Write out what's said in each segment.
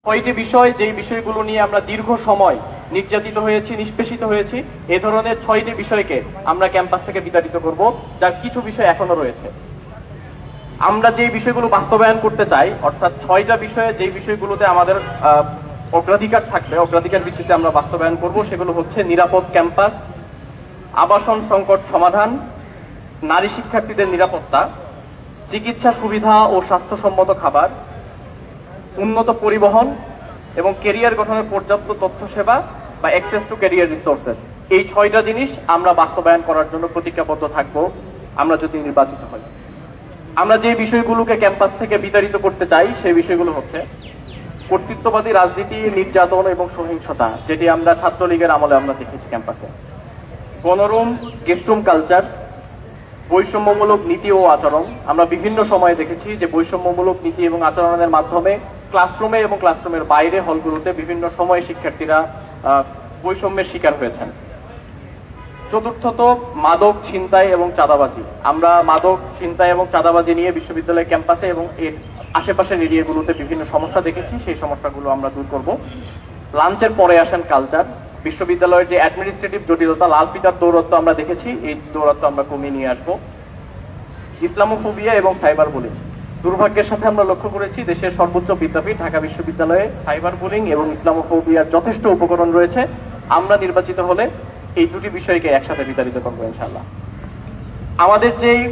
ছয়টি বিষয়, যেই বিষয়গুলো নিয়ে আমরা দীর্ঘ সময় নির্যাতিত হয়েছি, নিষ্পেষিত হয়েছি, এ ধরনের 6টি বিষয়কে আমরা ক্যাম্পাস থেকে বিতাড়িত করব, যার কিছু বিষয় এখনো রয়েছে। আমরা যে বিষয়গুলো বাস্তবায়ন করতে চাই, অর্থাৎ 6টা বিষয়ে যেই বিষয়গুলোতে আমাদের অগ্রাধিকার থাকবে, অগ্রাধিকার ভিত্তিতে আমরা বাস্তবায়ন করব, সেগুলো হচ্ছে নিরাপদ ক্যাম্পাস, আবাসন সংকট সমাধান, নারী শিক্ষার্থীদের নিরাপত্তা, চিকিৎসা সুবিধা ও স্বাস্থ্যসম্মত খাবার, উন্নত পরিবহন এবং ক্যারিয়ার গঠনের পর্যাপ্ত তথ্য সেবা বা অ্যাক্সেস টু ক্যারিয়ার রিসোর্সেস। এই 6টা জিনিস আমরা বাস্তবায়ন করার জন্য প্রতিজ্ঞাবদ্ধ থাকব আমরা যদি নির্বাচিত হই। আমরা যে বিষয়গুলোকে ক্যাম্পাস থেকে বিতাড়িত করতে চাই সেই বিষয়গুলো হচ্ছে কর্তৃত্ববাদী রাজনীতি, নির্যাতন এবং সহিংসতা, যেটি আমরা ছাত্রলীগের আমলে আমরা দেখেছি ক্যাম্পাসে, গণরুম, গেস্টরুম কালচার, বৈষম্যমূলক নীতি ও আচরণ। আমরা বিভিন্ন সময়ে দেখেছি যে বৈষম্যমূলক নীতি এবং আচরণের মাধ্যমে ক্লাসরুমে এবং ক্লাসরুমের বাইরে হলগুলোতে বিভিন্ন সময়ে শিক্ষার্থীরা বৈষম্যের শিকার হয়েছেন। চতুর্থত, মাদক, ছিনতাই এবং চাঁদাবাজি। আমরা মাদক, ছিনতাই এবং চাঁদাবাজি নিয়ে বিশ্ববিদ্যালয় ক্যাম্পাসে এবং এর আশেপাশের এরিয়াগুলোতে বিভিন্ন সমস্যা দেখেছি, সেই সমস্যাগুলো আমরা দূর করব। লাঞ্চের পরে আসেন কালচার। বিশ্ববিদ্যালয়ের যে অ্যাডমিনিস্ট্রেটিভ জটিলতা, লাল ফিতার দৌরত্ব আমরা দেখেছি, এই দৌরত্ব আমরা কমিয়ে নিয়ে আসবো। ইসলামোফোবিয়া এবং সাইবার বুলিং। দুর্ভাগ্যের সাথে আমরা লক্ষ্য করেছি দেশের সর্বোচ্চ বিদ্যাপীঠ ঢাকা বিশ্ববিদ্যালয়ে সাইবার বুলিং এবং ইসলামোফোবিয়ার যথেষ্ট উপকরণ রয়েছে। আমরা নির্বাচিত হলে এই দুটি বিষয়কে একসাথে বিতাড়িত করবো ইনশাআল্লাহ। আমাদের যেই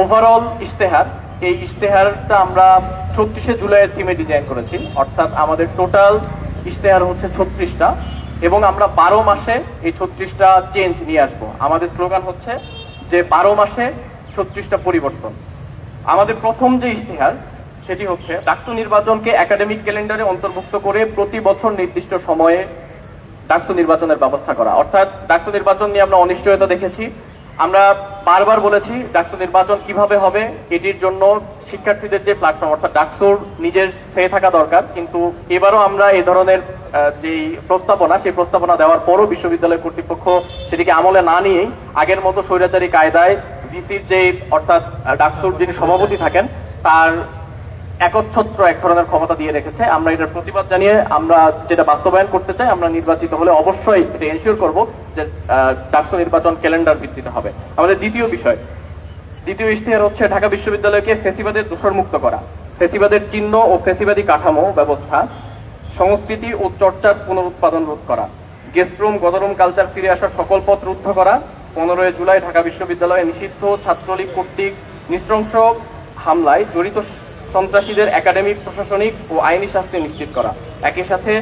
ওভারঅল ইশতেহার, এই ইশতেহারটা আমরা 36শে জুলাইয়ের থিমে ডিজাইন করেছি, অর্থাৎ আমাদের টোটাল ইশতেহার হচ্ছে 36টা এবং আমরা 12 মাসে এই 36টা চেঞ্জ নিয়ে আসবো। আমাদের স্লোগান হচ্ছে যে 12 মাসে 36টা পরিবর্তন। আমাদের প্রথম যে ইশতেহার সেটি হচ্ছে ডাকসু নির্বাচনকে একাডেমিক ক্যালেন্ডারে অন্তর্ভুক্ত করে প্রতি বছর নির্দিষ্ট সময়ে ডাকসু নির্বাচনের ব্যবস্থা করা। অর্থাৎ ডাকসু নির্বাচন নিয়ে আমরা অনিশ্চয়তা দেখেছি। আমরা বারবার বলেছি ডাকসু নির্বাচন কিভাবে হবে, এটির জন্য শিক্ষার্থীদের যে প্ল্যাটফর্ম, অর্থাৎ ডাকসুর নিজের সে থাকা দরকার। কিন্তু এবারও আমরা এই ধরনের যেই প্রস্তাবনা, সেই প্রস্তাবনা দেওয়ার পরও বিশ্ববিদ্যালয় কর্তৃপক্ষ সেটিকে আমলে না নিয়েই আগের মতো স্বৈরাচারী কায়দায় ভিসির যে, অর্থাৎ ডাকসুর যিনি সভাপতি থাকেন, তার একচ্ছত্র এক ধরনের ক্ষমতা দিয়ে রেখেছে। আমরা এটার প্রতিবাদ জানিয়ে আমরা যেটা বাস্তবায়ন করতে চাই, আমরা নির্বাচিত হলে অবশ্যই এটা এনশিওর করব যে ডাকসু নির্বাচন ক্যালেন্ডার ভিত্তিতে হবে। আমাদের দ্বিতীয় ইশতেহার হচ্ছে ঢাকা বিশ্ববিদ্যালয়কে ফ্যাসিবাদের দূষণমুক্ত করা, ফ্যাসিবাদের চিহ্ন ও ফ্যাসিবাদী কাঠামো ব্যবস্থা, সংস্কৃতি ও চর্চার পুনরুৎপাদন রোধ করা, গেস্টরুম, গণরুম কালচার ফিরে আসার সকল পথ রুদ্ধ করা, 15 জুলাই ঢাকা বিশ্ববিদ্যালয়ে নিষিদ্ধ ছাত্রলীগ কর্তৃক নৃশংস হামলায় জড়িত সন্ত্রাসীদের একাডেমিক, প্রশাসনিক ও আইনি শাস্তি নিশ্চিত করা, একই সাথে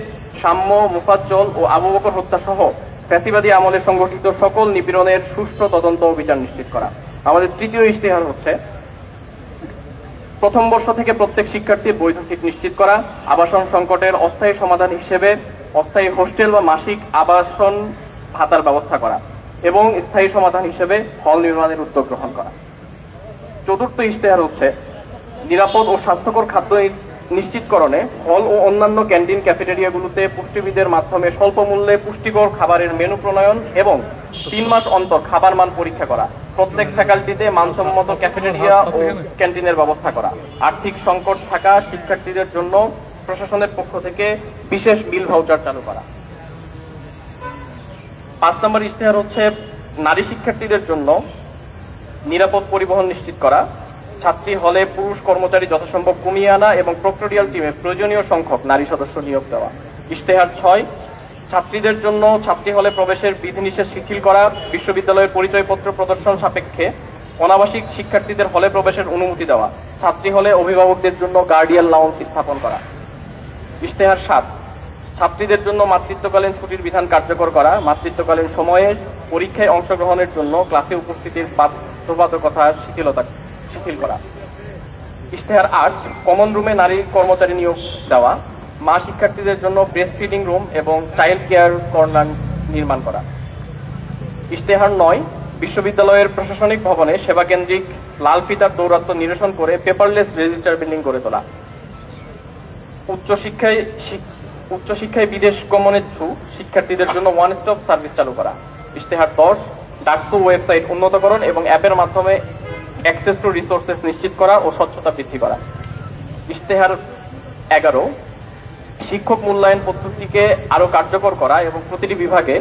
সাম্য, মুফাজ্জল ও আবু বকর হত্যা সহ ফ্যাসিবাদী আমলে সংগঠিত সকল নিপীড়নের সুষ্ঠু তদন্ত ও বিচার নিশ্চিত করা। আমাদের তৃতীয় ইশতেহার হচ্ছে প্রথম বর্ষ থেকে প্রত্যেক শিক্ষার্থীর বৈধ সিট নিশ্চিত করা, আবাসন সংকটের অস্থায়ী সমাধান হিসেবে অস্থায়ী হোস্টেল বা মাসিক আবাসন ভাতার ব্যবস্থা করা এবং স্থায়ী সমাধান হিসেবে হল নির্মাণের উদ্যোগ গ্রহণ করা। চতুর্থ ইশতেহার হচ্ছে নিরাপদ ও স্বাস্থ্যকর খাদ্য নিশ্চিতকরণে হল ও অন্যান্য ক্যান্টিন, ক্যাফেটেরিয়াগুলোতে পুষ্টিবিদের মাধ্যমে স্বল্প মূল্যে পুষ্টিকর খাবারের মেনু প্রণয়ন এবং 3 মাস অন্তর খাবার মান পরীক্ষা করা, প্রত্যেক ফ্যাকাল্টিতে মানসম্মত ক্যাফেটেরিয়া ও ক্যান্টিনের ব্যবস্থা করা, আর্থিক সংকট থাকা শিক্ষার্থীদের জন্য প্রশাসনের পক্ষ থেকে বিশেষ মিল ভাউচার চালু করা। 5 নম্বর ইশতেহার হচ্ছে নারী শিক্ষার্থীদের জন্য নিরাপদ পরিবহন নিশ্চিত করা, ছাত্রী হলে পুরুষ কর্মচারী যথাসম্ভব কমিয়ে আনা এবং প্রক্টোরিয়াল টিমে প্রয়োজনীয় সংখ্যক নারী সদস্য নিয়োগ দেওয়া। ইশতেহার 6, ছাত্রীদের জন্য ছাত্রী হলে প্রবেশের বিধিনিষেধ শিথিল করা, বিশ্ববিদ্যালয়ের পরিচয়পত্র প্রদর্শন সাপেক্ষে অনাবাসিক শিক্ষার্থীদের হলে প্রবেশের অনুমতি দেওয়া, ছাত্রী হলে অভিভাবকদের জন্য গার্ডিয়ান লাউঞ্জ স্থাপন করা। ইশতেহার 7, ছাত্রীদের জন্য মাতৃত্বকালীন ছুটির বিধান কার্যকর করা, মাতৃত্বকালীন সময়ে পরীক্ষায় অংশগ্রহণের জন্য ক্লাসে উপস্থিতির বাধ্যবাধকতা শিথিল করা। ইশতেহার 8, কমন রুমে নারী কর্মচারী নিয়োগ দেওয়া, মা শিক্ষার্থীদের জন্য ব্রেস্ট ফিডিং রুম এবং চাইল্ড কেয়ার কর্নার নির্মাণ করা। ইশতেহার 9, বিশ্ববিদ্যালয়ের প্রশাসনিক ভবনে সেবা কেন্দ্রিক লাল ফিতার দৌরাত্ম্য নিরসন করে পেপারলেস রেজিস্টার বিল্ডিং গড়ে তোলা। উচ্চশিক্ষায় বিদেশ গমনেচ্ছু শিক্ষার্থীদের জন্য ওয়ান স্টপ সার্ভিস চালু করা। ইশতেহার 10, ডাকসু ওয়েবসাইট উন্নতকরণ এবং অ্যাপের মাধ্যমে অ্যাক্সেস টু রিসোর্সেস নিশ্চিত করা ও স্বচ্ছতা বৃদ্ধি করা। ইশতেহার 11, শিক্ষক মূল্যায়ন পদ্ধতিকে আরো কার্যকর করা এবং প্রতিটি বিভাগে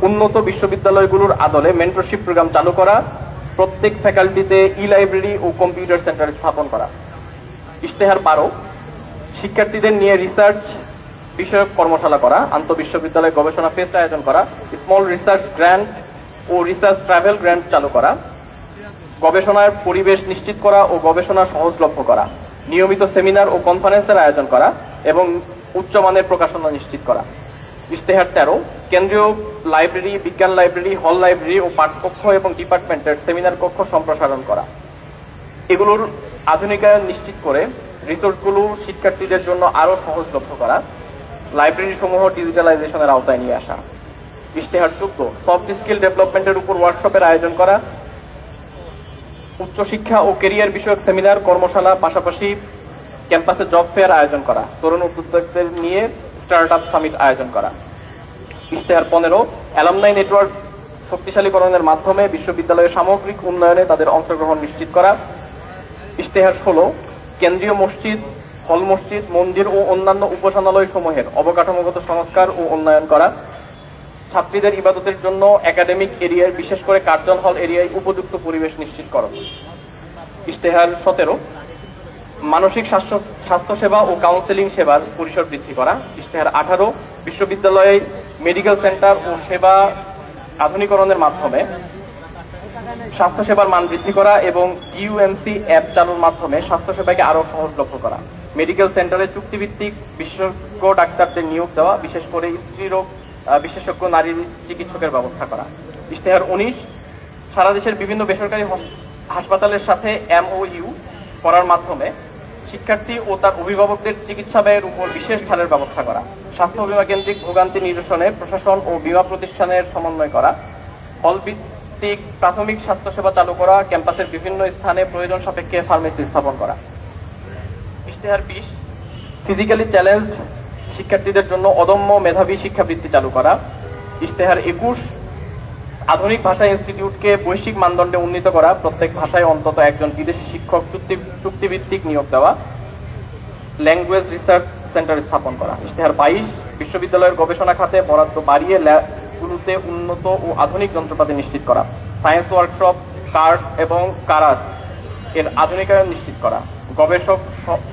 উন্নত বিশ্ববিদ্যালয়গুলোর আদলে মেন্টরশিপ প্রোগ্রাম চালু করা, প্রত্যেক ফ্যাকাল্টিতে ই-লাইব্রেরি ও কম্পিউটার সেন্টার স্থাপন করা। ইশতেহার 12, শিক্ষার্থীদের নিয়ে রিসার্চ বিষয়ক কর্মশালা করা, আন্তঃবিশ্ববিদ্যালয় গবেষণা ফেস্ট আয়োজন করা, স্মল রিসার্চ গ্র্যান্ট ও রিসার্চ ট্রাভেল গ্র্যান্ট চালু করা, গবেষণার পরিবেশ নিশ্চিত করা ও গবেষণা সহজলভ্য করা, নিয়মিত সেমিনার ও কনফারেন্সের আয়োজন করা এবং উচ্চমানের প্রকাশনা নিশ্চিত করা। ইশতেহার 13, কেন্দ্রীয় লাইব্রেরি, বিজ্ঞান লাইব্রেরি, হল লাইব্রেরি ও পাঠকক্ষ এবং ডিপার্টমেন্টের সেমিনার কক্ষ সম্প্রসারণ করা। এগুলোর আধুনিকায়ন নিশ্চিত করে রিসোর্সগুলো শিক্ষার্থীদের জন্য আরো সহজলভ্য করা, লাইব্রেরি সমূহ ডিজিটালাইজেশনের আওতায় নিয়ে আসা। ইশতেহার 14, সফট স্কিল ডেভেলপমেন্টের উপর ওয়ার্কশপের আয়োজন করা, উচ্চশিক্ষা ও কেরিয়ার বিষয়ক সেমিনার, কর্মশালা, পাশাপাশি ক্যাম্পাসে জব ফেয়ার আয়োজন করা, তরুণ উদ্যোক্তাদের নিয়ে স্টার্ট আপ সামিট আয়োজন করা। ইশতেহার 15, অ্যালামনাই নেটওয়ার্ক শক্তিশালীকরণের মাধ্যমে বিশ্ববিদ্যালয়ের সামগ্রিক উন্নয়নে তাদের অংশগ্রহণ নিশ্চিত করা। ইশতেহার 16, কেন্দ্রীয় মসজিদ, হল মসজিদ, মন্দির ও অন্যান্য উপাসনালয় সমূহের অবকাঠামোগত সংস্কার ও উন্নয়ন করা, ছাত্রীদের ইবাদতের জন্য একাডেমিক এরিয়ায় বিশেষ করে কার্জন হল এরিয়ায় উপযুক্ত পরিবেশ নিশ্চিত করণ। ইশতেহার 17, মানসিক স্বাস্থ্যসেবা ও কাউন্সেলিং সেবার পরিসর বৃদ্ধি করা। ইশতেহার 18, বিশ্ববিদ্যালয়ে মেডিকেল সেন্টার ও সেবা আধুনিকরণের মাধ্যমে স্বাস্থ্যসেবার মান বৃদ্ধি করা এবং ইউএমসি অ্যাপ চালুর মাধ্যমে স্বাস্থ্যসেবাকে আরো সহজলভ্য করা। মেডিকেল সেন্টারে চুক্তিভিত্তিক বিশেষজ্ঞ ডাক্তারদের নিয়োগ দেওয়া, বিশেষ করে স্ত্রীরোগ বিশেষজ্ঞ নারী চিকিৎসকের ব্যবস্থা করা। ইশতেহার 19, সারা দেশের বিভিন্ন বেসরকারি হাসপাতালের সাথে এমওইউ করার মাধ্যমে শিক্ষার্থী ও তার অভিভাবকদের চিকিৎসা ব্যয়ের উপর বিশেষ ছাড়ের ব্যবস্থা করা। স্বাস্থ্য বীমা কেন্দ্রিক ভোগান্তি নিরসনে প্রশাসন ও বীমা প্রতিষ্ঠানের সমন্বয় করা। হল ভিত্তিক প্রাথমিক স্বাস্থ্যসেবা চালু করা, ক্যাম্পাসের বিভিন্ন স্থানে প্রয়োজন সাপেক্ষে ফার্মেসি স্থাপন করা। ইশতেহার 20, ফিজিক্যালি চ্যালেঞ্জড শিক্ষার্থীদের জন্য অদম্য মেধাবী শিক্ষাবৃত্তি চালু করা। ইশতেহার 21, আধুনিক ভাষা ইনস্টিটিউটকে বৈশ্বিক মানদণ্ডে উন্নীত করা, প্রত্যেক ভাষায় অন্তত একজন বিদেশি শিক্ষক চুক্তিভিত্তিক নিয়োগ দেওয়া, ল্যাঙ্গুয়েজ রিসার্চ সেন্টার স্থাপন করা। ইশতেহার 22, বিশ্ববিদ্যালয়ের গবেষণা খাতে বরাদ্দ বাড়িয়ে ল্যাবগুলোতে উন্নত ও আধুনিক যন্ত্রপাতি নিশ্চিত করা, সায়েন্স ওয়ার্কশপ, কার্স এবং কারাস এর আধুনিকায়ন নিশ্চিত করা,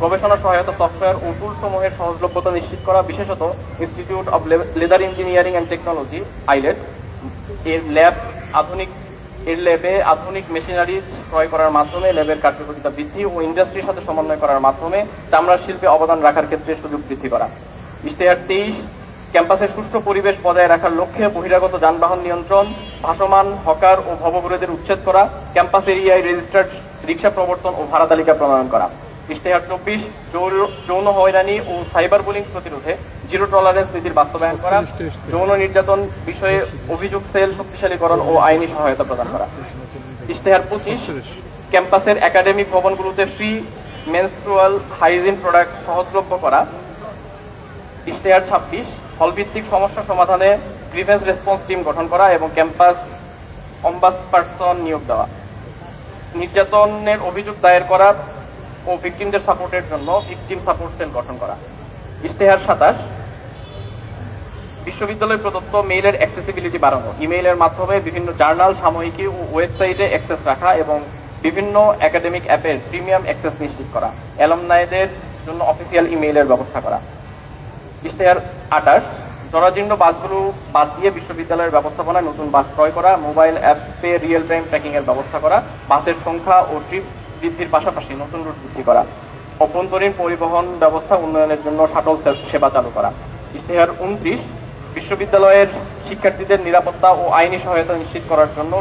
গবেষণা সহায়তা সফটওয়্যার ও টুল সমূহের সহজলভ্যতা নিশ্চিত করা, বিশেষত institute of leather engineering and technology eyelet এর ল্যাবে আধুনিক মেশিনারি ক্রয় করার মাধ্যমে ল্যাবের কার্যকারিতা বৃদ্ধি ও ইন্ডাস্ট্রির সাথে সমন্বয় করার মাধ্যমে চামড়ার শিল্পে অবদান রাখার ক্ষেত্রে সুযোগ বৃদ্ধি করা। ইশতেহার 23, ক্যাম্পাসের সুষ্ঠু পরিবেশ বজায় রাখার লক্ষ্যে বহিরাগত যানবাহন নিয়ন্ত্রণ, ভাসমান হকার ও ভবঘুরেদের উচ্ছেদ করা, ক্যাম্পাস এরিয়ায় রেজিস্টার্ড রিক্সা প্রবর্তন ও ভাড়া তালিকা প্রণয়ন করা। ইশতেহার 24, যৌন হয়রানি ও সাইবার বুলিং প্রতিরোধে জিরো টলারেন্স নীতির বাস্তবায়ন করা, যৌন নির্যাতন বিষয়ে অভিযোগ সেল শক্তিশালীকরণ ও আইনি সহায়তা প্রদান করা। ইশতেহার 25, ক্যাম্পাসের একাডেমিক ভবনগুলোতে ফ্রি মেনস্ট্রুয়াল হাইজিন প্রোডাক্ট সহজলভ্য করা। ইশতেহার 26, হলভিত্তিক সমস্যা সমাধানে গ্রিভেন্স রেসপন্স টিম গঠন করা এবং ক্যাম্পাস অম্বাসপারসন নিয়োগ দেওয়া, নির্যাতনের অভিযোগ দায়ের করা ও ভিকটিমদের সাপোর্টের জন্য ভিকটিম সাপোর্ট সেল গঠন করা। ইশতেহার 27, বিশ্ববিদ্যালয় প্রদত্ত মেইলের অ্যাক্সেসিবিলিটি বাড়ানো, ইমেইলের মাধ্যমে বিভিন্ন জার্নাল, সাময়িকী ও ওয়েবসাইটে অ্যাক্সেস রাখা এবং বিভিন্ন একাডেমিক অ্যাপের প্রিমিয়াম অ্যাক্সেস নিশ্চিত করা, অ্যালামনাইদের জন্য অফিসিয়াল ইমেইলের ব্যবস্থা করা। ইশতেহার 28, জরাজীর্ণ বাসগুলো বাদ দিয়ে বিশ্ববিদ্যালয়ের ব্যবস্থাপনায় নতুন বাস ক্রয় করা, মোবাইল অ্যাপে রিয়েল টাইম ট্র্যাকিং এর ব্যবস্থা করা, বাসের সংখ্যা ও ট্রিপ বৃদ্ধির পাশাপাশি নতুন রুট বৃদ্ধি করা, অভ্যন্তরীণ পরিবহন ব্যবস্থা উন্নয়নের জন্য শাটল সেবা চালু করা। ইশতেহার 29, বিশ্ববিদ্যালয়ের শিক্ষার্থীদের নিরাপত্তা ও আইনি সহায়তা নিশ্চিত করার জন্য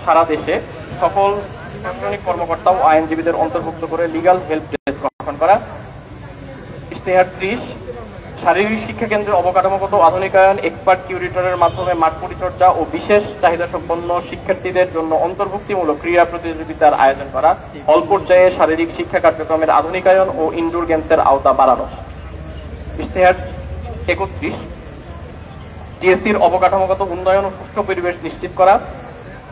সারা দেশে সকল প্রশাসনিক কর্মকর্তা ও আইনজীবীদের অন্তর্ভুক্ত করে লিগ্যাল হেল্প ডেস্ক গঠন করা। ইশতেহার 30, শারীরিক শিক্ষা কেন্দ্রের অবকাঠামোগত আধুনিকায়ন, এক্সপার্ট কিউরেটরের মাধ্যমে মাঠ পরিচর্যা ও বিশেষ চাহিদা সম্পন্ন শিক্ষার্থীদের জন্য অন্তর্ভুক্তিমূলক ক্রীড়া প্রতিযোগিতার আয়োজন করা, হল পর্যায়ে শারীরিক শিক্ষা কার্যক্রমের আধুনিকায়ন ও ইনডোর গেমসের আওতা বাড়ানো। ইশতেহার 31, টিএসসির অবকাঠামোগত উন্নয়ন ও সুষ্ঠু পরিবেশ নিশ্চিত করা,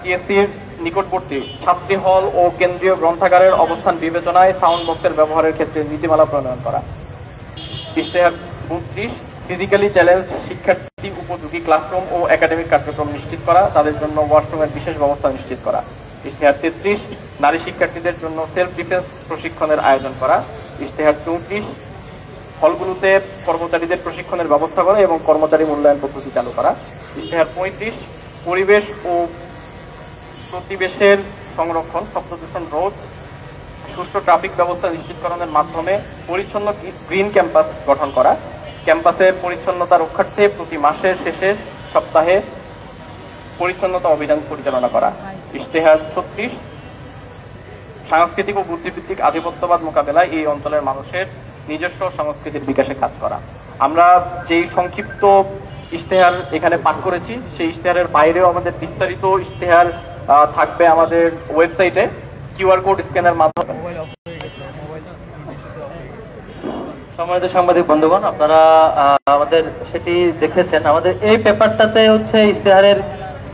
টিএসসির নিকটবর্তী ছাত্রী হল ও কেন্দ্রীয় গ্রন্থাগারের অবস্থান বিবেচনায় সাউন্ড বক্সের ব্যবহারের ক্ষেত্রে নীতিমালা প্রণয়ন করা। ইশতেহার 32 ফিজিক্যালি চ্যালেঞ্জ শিক্ষার্থী উপযোগী ক্লাসরুম ও একাডেমিক কার্যক্রম নিশ্চিত করা, তাদের জন্য ওয়াশরুমের বিশেষ ব্যবস্থা নিশ্চিত করা। ইশতেহার 33 নারী শিক্ষার্থীদের জন্য সেলফ ডিফেন্স প্রশিক্ষণের আয়োজন করা। ইশতেহার 34 হলগুলোতে কর্মচারীদের প্রশিক্ষণের ব্যবস্থা করা এবং কর্মচারী মূল্যায়ন পদ্ধতি চালু করা। ইশতেহার 35 পরিবেশ ও প্রতিবেশের সংরক্ষণ, শব্দ দূষণ রোধ, সুষ্ঠু ট্রাফিক ব্যবস্থা নিশ্চিতকরণের মাধ্যমে পরিচ্ছন্ন গ্রিন ক্যাম্পাস গঠন করা। ক্যাম্পাসের পরিচ্ছন্নতা রক্ষার্থে প্রতি মাসের শেষে সপ্তাহে পরিচ্ছন্নতা অভিযান পরিচালনা করা। ইশতেহার 36 সাংস্কৃতিক ও বুদ্ধিভিত্তিক আধিপত্যবাদ মোকাবেলায় এই অঞ্চলের মানুষের নিজস্ব সংস্কৃতির বিকাশে কাজ করা। আমরা যেই সংক্ষিপ্ত ইশতেহার এখানে পাঠ করেছি, সেই ইশতেহারের বাইরেও আমাদের বিস্তারিত ইশতেহার থাকবে আমাদের ওয়েবসাইটে কিউআর কোড স্ক্যানের মাধ্যমে। সম্মানিত সাংবাদিক বন্ধুগণ, আপনারা আমাদের সেটি দেখেছেন। আমাদের এই পেপারটাতে হচ্ছে ইশতেহারের